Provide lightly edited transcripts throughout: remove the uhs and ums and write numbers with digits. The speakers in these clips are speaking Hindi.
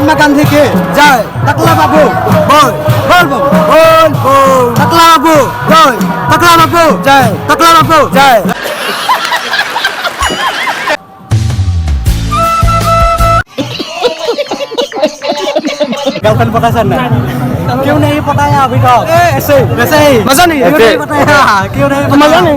महात्मा गांधी के जय। टकला बाबू बोल बोल बोल बोल बोल। टकला बाबू जय। टकला बाबू जय। टकला बाबू जय। गर्लफ्रेंड पता सर ना क्यों नहीं पटाया अभी तक? ऐसे वैसे ही मजा नहीं पटाया क्यों नहीं? मजा नहीं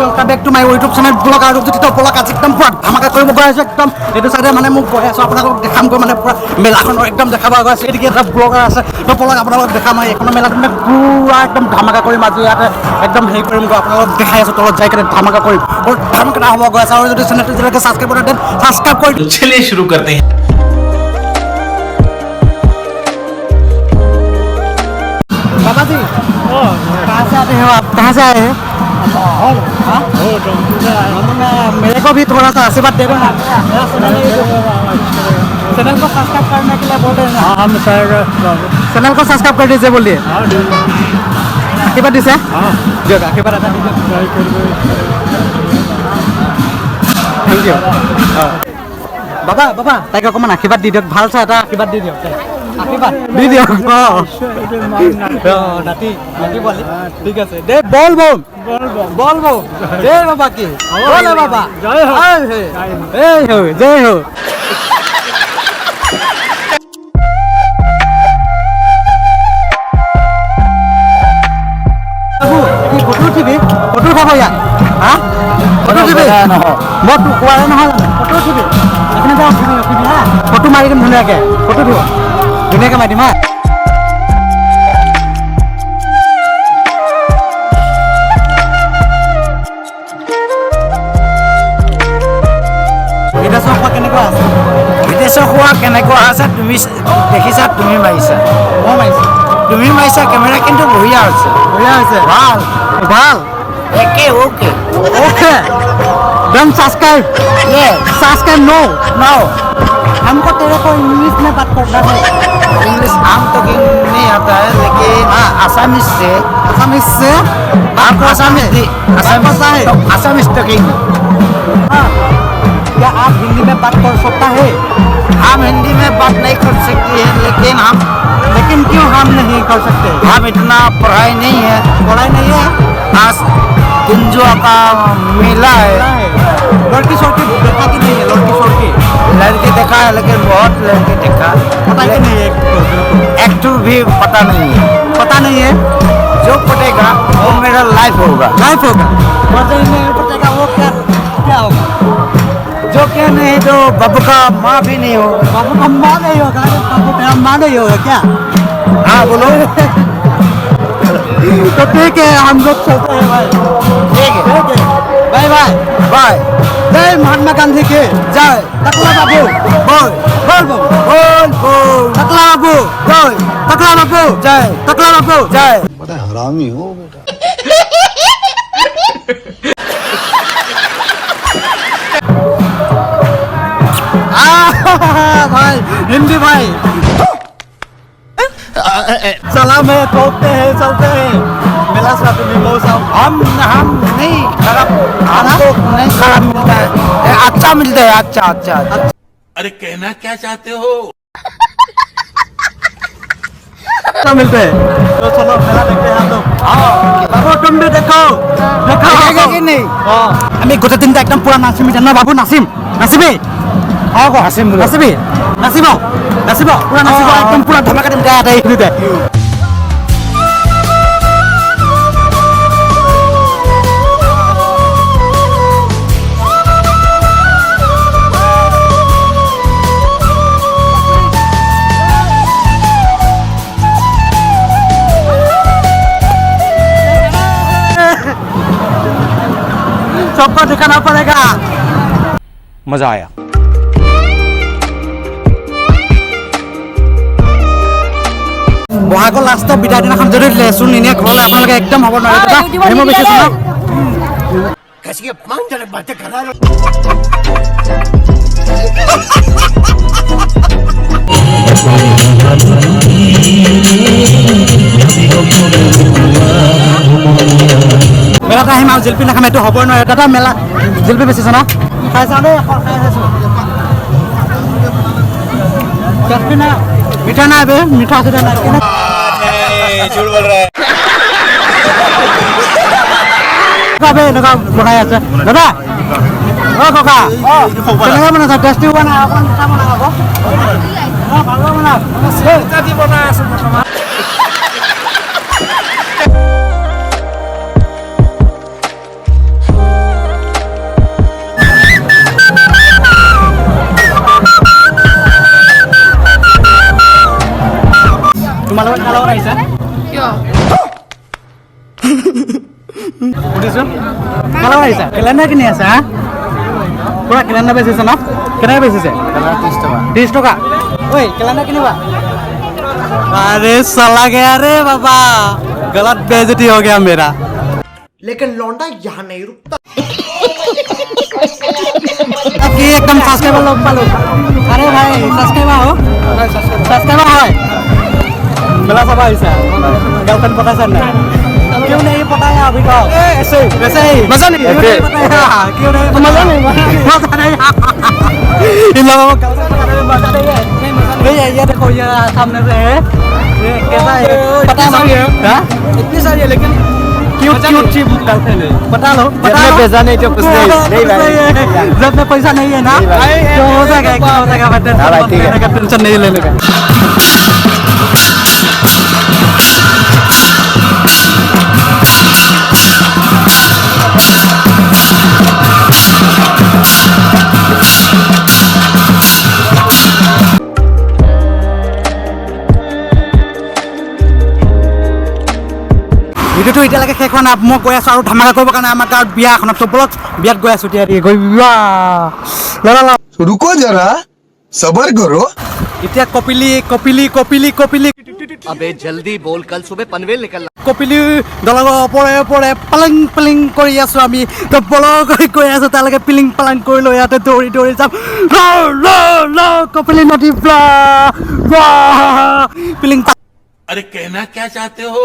welcome back to my YouTube channel vlog আৰু যদি ব্লগ আজি একদম পুৰা ধামাকা কৰিব গৈ আছে একদম এইটো সাইডে মানে মোক কৈ আছো আপোনালোকক দেখাম গৈ মানে পুৰা মেলাখনৰ একদম দেখাব গৈ আছে এদিকে এটা ব্লগাৰ আছে তো ব্লগ আপোনালোকক দেখাম এইখন মেলাত মানে পুৰা একদম ধামাকা কৰিম আজি ইয়াতে একদম হেৰি কৰিম গৈ আপোনালোকক দেখাই আছো তলত যাই কেনে ধামাকা কৰিম আৰু ধামাকা হ'ব গৈ আছে আৰু যদি চেনেলটো যেনেকৈ সাবস্ক্ৰাইব কৰি দেন সাবস্ক্ৰাইব কৰি चलिए शुरू करते हैं। बाबा जी कहाँ से आते हो आप? कहाँ से आए हैं? मेरे को भी थोड़ा सा आशीर्वाद दे दो ना। चैनल को सब्सक्राइब करने के लिए बोल रहे हैं। हम चैनल को सब्सक्राइब कर दीजिए बोलिए। आशीर्वाद दीजिए। दियक आशीर्वाद এটা थैंक यू। बाबा बाबा তাইক অকমান আশীৰ্বাদ দি দিয়ক ভাল চাই এটা আশীৰ্বাদ দি দিয়ক আশীৰ্বাদ দি দিয়ক নাতি নাতি বলি ঠিক আছে দে বল বল বল বল দে বাবা কি বলে বাবা জয় হো এই হো জয় হো বাবু কি ফটো উঠিবি ফটো উঠাব ইয়াত হা ফটো উঠিবি মই তোক কোৱাই নহয় ফটো উঠিবি এখানে যাও উঠিবি হা ফটো মাৰি দিম ধুনীয়াকৈ ফটো দিব ধুনীয়াকৈ মাৰি দিম হা বিদেশৰ খোৱা কেনেকুৱা আছে বিদেশৰ খোৱা কেনেকুৱা আছে তুমি দেখিছা তুমি মাৰিছা মই মাৰিছোঁ তুমি মাৰিছা কেমেৰা কিন্তু বঢ়িয়া হৈছে বঢ়িয়া হৈছে ভাল ভাল একে ওকে ओके डन सब्सक्राइब ये सब्सक्राइब नो नो हमको तेरे को इंग्लिश में बात करना है इंग्लिश आम तो नहीं आता है लेकिन आसामीज से आपको आसामीज पता है आसामीज तो हाँ क्या आप हिंदी में बात कर सकता है हम हिंदी में बात नहीं कर सकते हैं लेकिन क्यों हम नहीं कर सकते हम इतना पढ़ाई नहीं है पढ़ाई नहीं है आज कुंजुआ का मेला है लड़की सड़की देखा कि नहीं है लड़की सड़की लड़के देखा है लेकिन बहुत लड़के देखा पता कि नहीं है एक्टर भी पता नहीं है पता नहीं है जो पटेगा वो मेरा लाइफ होगा लाइफ होगा नहीं पटेगा वो क्या होगा जो क्या नहीं तो बाबू का माँ भी नहीं होगा बाबू का माँ नहीं होगा बाबू मेरा माँ नहीं होगा क्या हाँ बोलो तो ठीक है हम लोग चलते हैं भाई ठीक है बाय बाय बाय जय महात्मा गांधी के जय टकला बाबू बोल बोल बोल बोल बोल टकला बाबू जय टकला बाबू जय टकला बाबू जय बड़ा हरामी हो बेटा भाई हिंदी भाई सलाम है चलते हैं मेला साथ में मौसम हम नहीं खराब हमको नहीं खराब मिलता है अच्छा मिलता है अच्छा अच्छा अरे कहना क्या चाहते हो? अच्छा मिलते हैं तो चलो मेला देखते हैं हम लोग बाबू तुम भी देखो देखेगा कि नहीं আমি গোটেই দিনটা একদম পুরা নাচিম জানো বাবু নাচিম নাচিবি নাচিবি নাচিব পুরা নাচিব একদম পুরা ধমাকা দিম দে এইখিনিতে सबको दिखाना पड़ेगा मजा आया বহাগৰ লাষ্টৰ বিদায় দিনাখন যদি লেচুন নিনিয়ে ঘৰলৈ আপোনালোকে একদম হ'ব নোৱাৰে হেমো বেছি শুনক कैसी के पांच जने बातें कर रहा है মেলাত আহিম আৰু জেলপি নাখাম এইটো হ'বই নোৱাৰে দাদা মেলা জেলপি বেচিছে ন খাই চাওঁ দেই খাই চাইছোঁ জেলপি না মিঠা নাই বে মিঠা চিঠা নাই এনেকুৱা বনাই আছে দাদা অ ককা কেনেকৈ বনাইছা টেষ্টি বনাই অকণমান মিঠা বনাই আকৌ ভালকৈ বনাওক বনাই আছো বৰ্তমান তোমালোকে কাৰ লগত আহিছা সুধিছোঁ কাৰ লগত আহিছা কেলেণ্ডাৰ কিনি আছা হা পুৰা কেলেণ্ডাৰ বেচিছে ন কেনেকৈ বেচিছে 30 টকা ঐ কেলেণ্ডাৰ কিনিবা अरे साला गया रे बाबा गलत बेइज्जती हो गया मेरा लेकिन लौंडा यहाँ नहीं रुकता कि एकदम सब्सक्राइबर लोग पालो अरे भाई सब्सक्राइबर हो सब्सक्राइबर है मेला सब ऐसा गर्लफ्रेंड पता चल रहा क्यों नहीं पटाया अभी तक ऐसे वैसे ही मजा नहीं बताया क्यों नहीं मजा नहीं इन लोगों को गर्लफ्रेंड में मजा नहीं है नहीं ये देखो ये सामने से है ये कैसा है पता है इतनी सारी है लेकिन क्यों चीप गर्लफ्रेंड है पता लो पैसा नहीं तो कुछ नहीं भाई जब में पैसा नहीं है ना तो हो जाएगा टेंशन नहीं लेने का ভিডিঅ'টো এতিয়ালৈকে শেষ হোৱা নাই মই গৈ আছোঁ আৰু ধামাকা কৰিবৰ কাৰণে আমাৰ গাঁৱত বিয়া এখনত ব'লক বিয়াত গৈ আছোঁ এতিয়া গৈ रुको जरा सबर करो এতিয়া কপিলি কপিলি কপিলি কপিলি अबे जल्दी बोल कल सुबह पनवेल निकलना কপিলি দলৰ ওপৰে ওপৰে পালিং পালিং কৰি আছোঁ আমি তো বলক গৈ আছোঁ তালৈকে পিলিং পালাং কৰি লৈ ইয়াতে দৌৰি দৌৰি যাম কপিলি নদী পিলিং अरे कहना क्या चाहते हो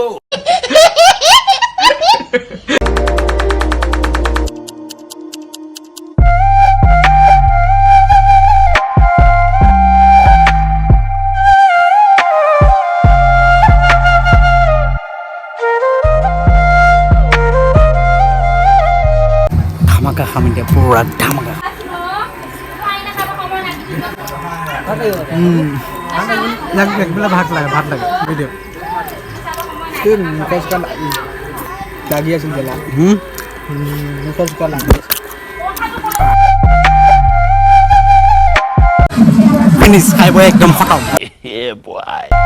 ধামাকা খাম এতিয়া পুৰা ধামাকা একবেলা ভাত লাগে ভিডিঅ' दागी আছিল গেলা মুখজ কলা ফিনিছ খাই বৈ একদম খতম ये बॉय